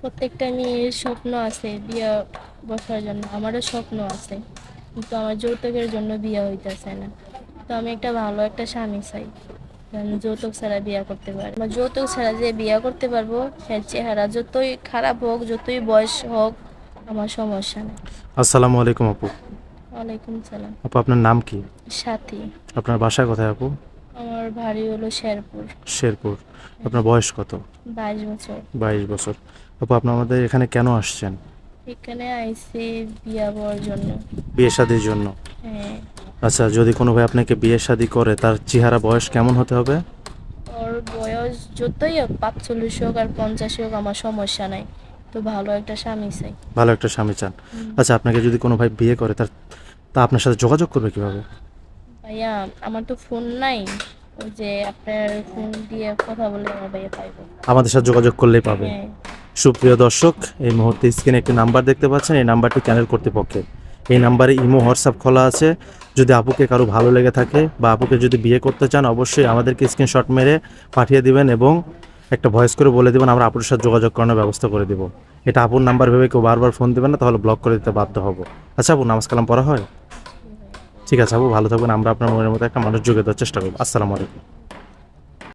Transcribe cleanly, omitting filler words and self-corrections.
প্রত্যেকটা মেয়ের স্বপ্ন আছে বিয়ে বসার জন্য, আমারও স্বপ্ন আছে, কিন্তু আমার যৌতুকের জন্য বিয়ে হইতেছে না। তো আমি একটা ভালো একটা স্বামী চাই, যেন যৌতুক ছাড়া বিয়ে করতে পারে। আমার যৌতুক ছাড়া যে বিয়ে করতে পারবো, হ্যাঁ, চেহারা যতই খারাপ হোক, যতই বয়স হোক, আমার সমস্যা নেই। আসসালামু আলাইকুম আপু। ওয়ালাইকুম সালাম। আপু আপনার নাম কি? সাথী। আপনার বাসা কোথায় আপু? আমার বাড়ি হলো শেরপুর। শেরপুর। আপনার বয়স কত? 22 বছর। 22 বছর। আপু আপনি আমাদের এখানে কেন আসছেন? এখানে আইসি বিয়া হওয়ার জন্য। বিয়ে শাদির জন্য? হ্যাঁ। আচ্ছা, যদি কোনো ভাই আপনাকে বিয়ে শাদি করে তার চেহারা বয়স কেমন হতে হবে? ওর বয়স যতই হোক, 45 হোক আর 50 হোক, আমার সমস্যা নাই। তো ভালো একটা স্বামী চাই। ভালো একটা স্বামী চান। হুম। আচ্ছা, আপনাকে যদি কোনো ভাই বিয়ে করে তা আপনার সাথে যোগাযোগ করবে কিভাবে? ভাইয়া, আমার তো ফোন নাই। ওই যে আপনার ফোন দিয়ে কথা বলে আমার ভাইয়া পাইবো। আমাদের সাথে যোগাযোগ করলেই পাবে। হ্যাঁ। সুপ্রিয় দর্শক, এই মুহূর্তে স্ক্রিনে একটি নাম্বার দেখতে পাচ্ছেন, এই নাম্বারটি চ্যানেল কর্তৃপক্ষের। এই নাম্বারে ইমো হোয়াটসঅ্যাপ খোলা আছে। যদি আপুকে কারো ভালো লেগে থাকে বা আপুকে যদি বিয়ে করতে চান, অবশ্যই আমাদেরকে স্ক্রিনশট মেরে পাঠিয়ে দিবেন এবং একটা ভয়েস করে বলে দেবেন, আমরা আপুর সাথে যোগাযোগ করানোর ব্যবস্থা করে দেবো। এটা আপুর নাম্বার ভেবে কেউ বারবার ফোন দেবেন না, তাহলে ব্লক করে দিতে বাধ্য হব। আচ্ছা আপু, নামাজ কালাম পড়া হয়? ঠিক আছে আপু, ভালো থাকবেন। আমরা আপনার মনের মতো একটা মানুষ যোগাতে চেষ্টা করবো। আসসালামু আলাইকুম।